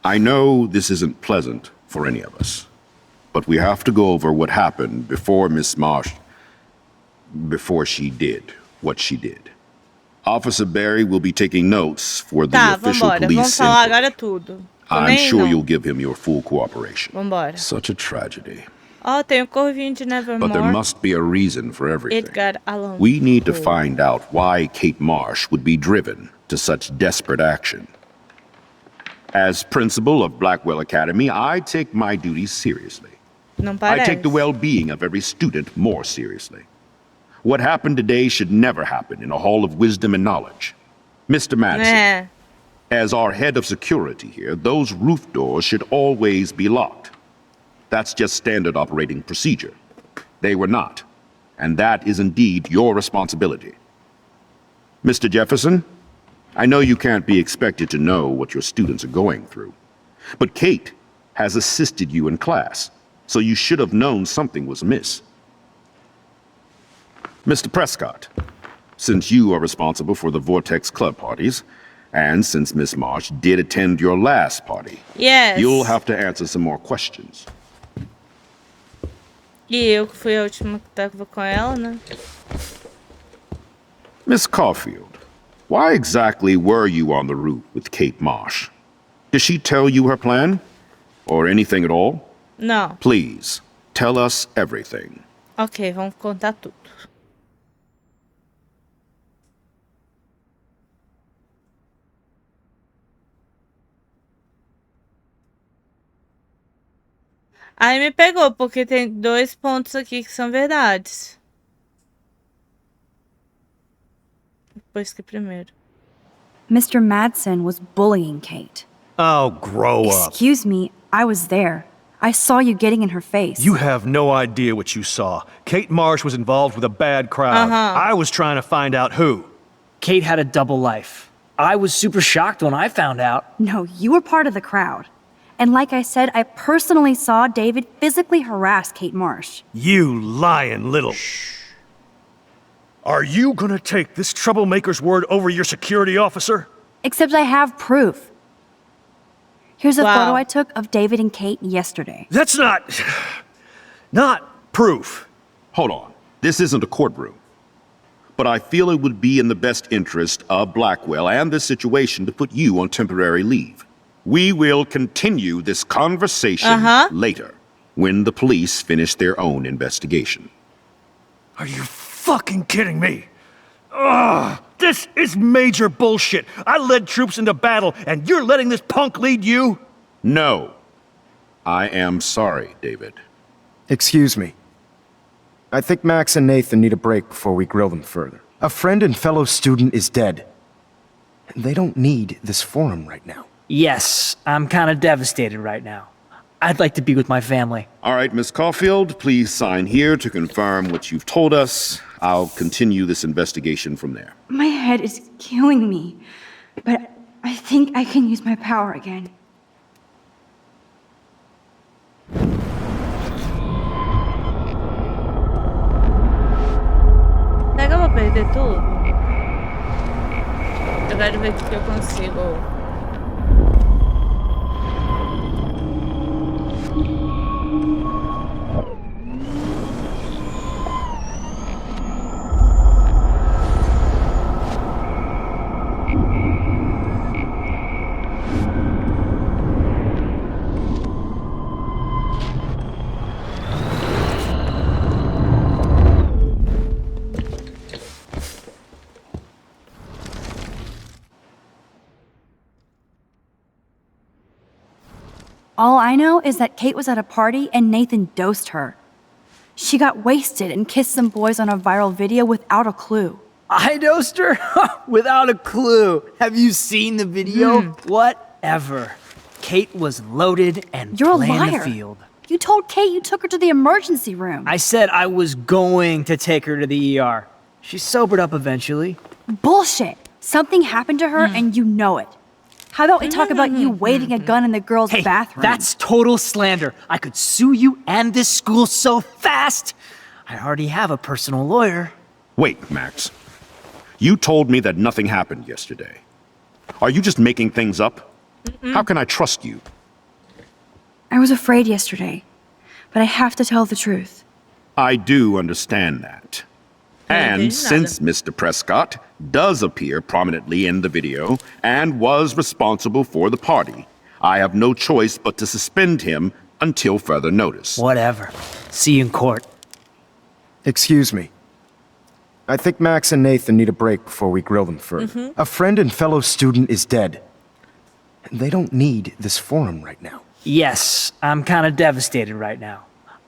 I know this isn't pleasant for any of us, but we have to go over what happened before Miss Marsh... before she did what she did. Officer Barry will be taking notes for the official vambora. Vamos police falar inquiry. agora tudo. I'm sure não. you'll give him your full cooperation. Vambora. Such a tragedy. Ó, tem o corvinho de But there Nevermore. must be a reason for everything. Edgar Allan We need to Poe. find out why Kate Marsh would be driven to such desperate action. As principal of Blackwell Academy, I take my duties seriously. Não I parece. take the well-being of every student more seriously. What happened today should never happen in a hall of wisdom and knowledge. Mr. Madison, as our head of security here, those roof doors should always be locked. That's just standard operating procedure. They were not, and that is indeed your responsibility. Mr. Jefferson, I know you can't be expected to know what your students are going through, but Kate has assisted you in class, so you should have known something was amiss. Mr. Prescott, since you are responsible for the Vortex Club parties, and since Miss Marsh did attend your last party, Yes. you'll have to answer some more questions. E eu que fui a última que tava com ela, né? Miss Caulfield, why exactly were you on the roof with Kate Marsh? Did she tell you her plan? Or anything at all? Não. Please, tell us everything. Ok, vamos contar tudo. Aí me pegou, porque tem 2 pontos aqui que são verdades. Depois que primeiro. Mr. Madsen was bullying Kate. Oh, grow up. Excuse me, I was there. I saw you getting in her face. You have no idea what you saw. Kate Marsh was involved with a bad crowd. I was trying to find out who. Kate had a double life. I was super shocked when I found out. No, you were part of the crowd. And like I said, I personally saw David physically harass Kate Marsh. You lying little... Shh. Are you gonna take this troublemaker's word over your security officer? Except I have proof. Here's a Wow. photo I took of David and Kate yesterday. That's not... not proof. Hold on. This isn't a courtroom. But I feel it would be in the best interest of Blackwell and this situation to put you on temporary leave. We will continue this conversation later, when the police finish their own investigation. Are you fucking kidding me? Ugh, this is major bullshit. I led troops into battle, and you're letting this punk lead you? No. I am sorry, David. Excuse me. I think Max and Nathan need a break before we grill them further. A friend and fellow student is dead. They don't need this forum right now. Yes, I'm kind of devastated right now. I'd like to be with my family. All right, Miss Caulfield, please sign here to confirm what you've told us. I'll continue this investigation from there. My head is killing me, but I think I can use my power again. Será que eu vou perder tudo? Eu quero ver o que eu consigo. All I know is that Kate was at a party and Nathan dosed her. She got wasted and kissed some boys on a viral video without a clue. I dosed her? Without a clue. Have you seen the video? Whatever. Kate was loaded and You're a playing liar. the field. You told Kate you took her to the emergency room. I said I was going to take her to the ER. She sobered up eventually. Bullshit. Something happened to her and you know it. How about we talk about you waving a gun in the girls' Hey, bathroom? that's total slander. I could sue you and this school so fast. I already have a personal lawyer. Wait, Max. You told me that nothing happened yesterday. Are you just making things up? How can I trust you? I was afraid yesterday, but I have to tell the truth. I do understand that. And since Mr. Prescott does appear prominently in the video and was responsible for the party, I have no choice but to suspend him until further notice. Whatever. See you in court. Excuse me. I think Max and Nathan need a break before we grill them further. A friend and fellow student is dead. And they don't need this forum right now. Yes, I'm kind of devastated right now.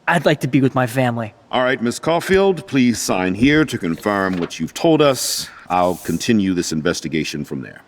I'd like to be with my family. All right, Miss Caulfield, please sign here to confirm what you've told us. I'll continue this investigation from there.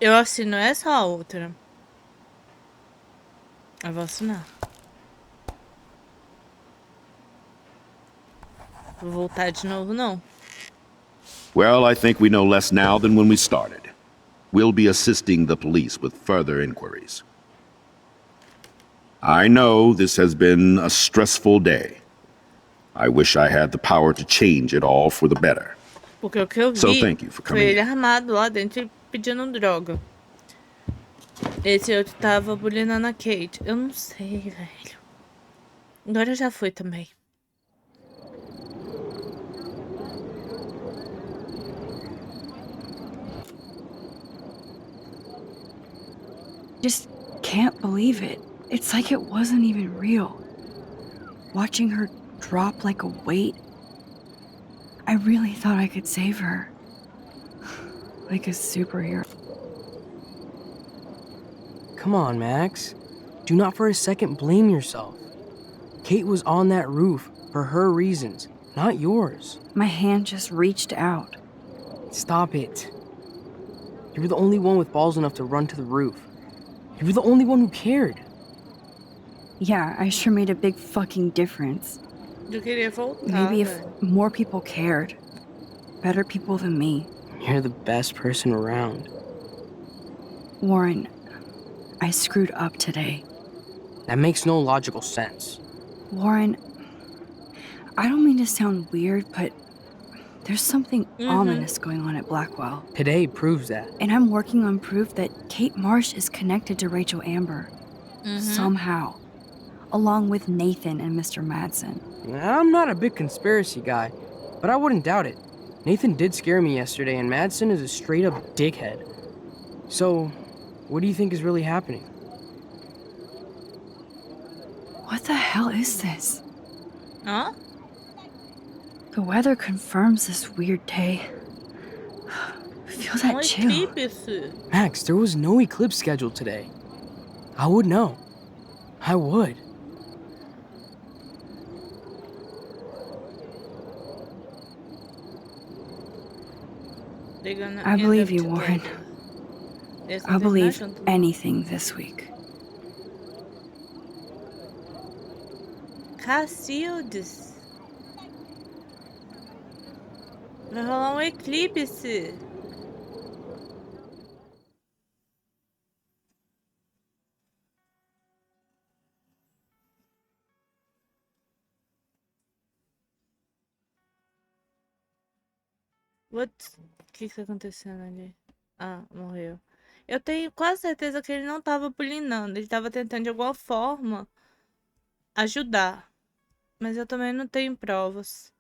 Eu assino essa ou a outra? Eu vou assinar. Vou voltar de novo, não. Well, I think we know less now than when we started. We'll be assisting the police with further inquiries. I know this has been a stressful day. I wish I had the power to change it all for the better. Porque o que eu vi So thank you for foi coming ele in. armado lá dentro pedindo droga. Esse outro tava bulinando a Kate. Eu não sei, velho. Agora já foi também. Just can't believe it. It's like it wasn't even real. Watching her drop like a weight, I really thought I could save her. Like a superhero. Come on, Max. Do not for a second blame yourself. Kate was on that roof for her reasons, not yours. My hand just reached out. Stop it. You were the only one with balls enough to run to the roof. You were the only one who cared. Yeah, I sure made a big fucking difference. Eu queria voltar, Maybe if velho. more people cared. Better people than me. You're the best person around. Warren, I screwed up today. That makes no logical sense. Warren, I don't mean to sound weird, but there's something ominous going on at Blackwell. Today proves that. And I'm working on proof that Kate Marsh is connected to Rachel Amber. Somehow. Along with Nathan and Mr. Madsen. I'm not a big conspiracy guy, but I wouldn't doubt it. Nathan did scare me yesterday, and Madsen is a straight-up dickhead. So, what do you think is really happening? What the hell is this? Hã? The weather confirms this weird day. Feel that chill. Eclipse. Max, there was no eclipse scheduled today. I would know. I would. I believe you, Warren. I'll believe anything this week. Cacildes. Vai rolar eclipse. What? O que tá acontecendo ali? Ah, morreu. Eu tenho quase certeza que ele não tava bulinando. Ele tava tentando de alguma forma ajudar. Mas eu também não tenho provas.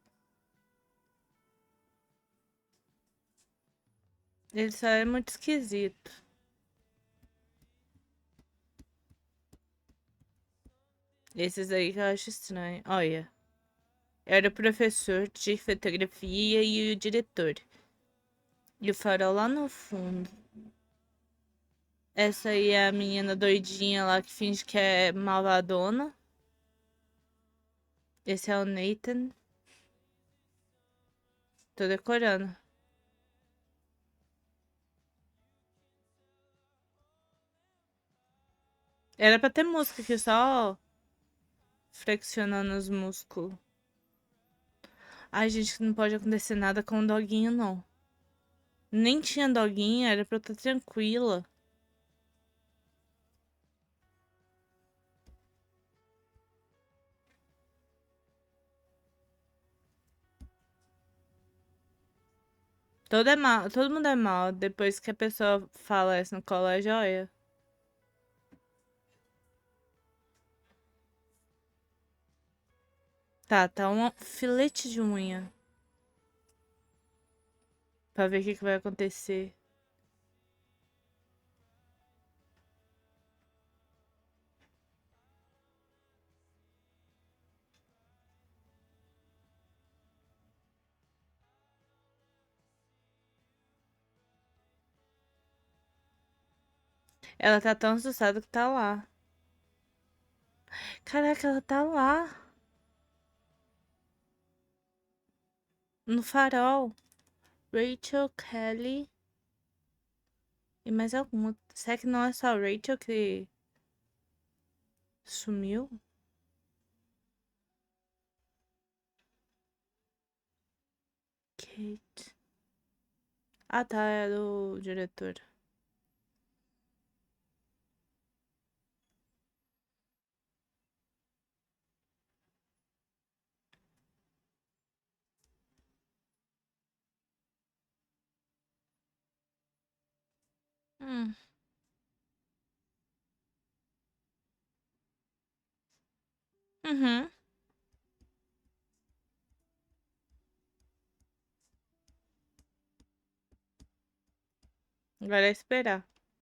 Ele só é muito esquisito. Esses aí que eu acho estranho. Olha. Era o professor de fotografia e o diretor. E o farol lá no fundo. Essa aí é a menina doidinha lá que finge que é malvadona. Esse é o Nathan. Tô decorando. Era pra ter música aqui, só flexionando os músculos. Ai, gente, não pode acontecer nada com o doguinho, não. Nem tinha doguinho, era pra eu estar tranquila. Todo mundo é mal depois que a pessoa fala isso no colo é joia. Tá um filete de unha. Pra ver o que vai acontecer. Ela tá tão assustada que tá lá. Caraca, ela tá lá. No farol. Rachel, Kelly. E mais alguma. Será que não é só a Rachel que sumiu? Kate. Ah, tá. É do diretor. Hum. Uhum. Agora é esperar.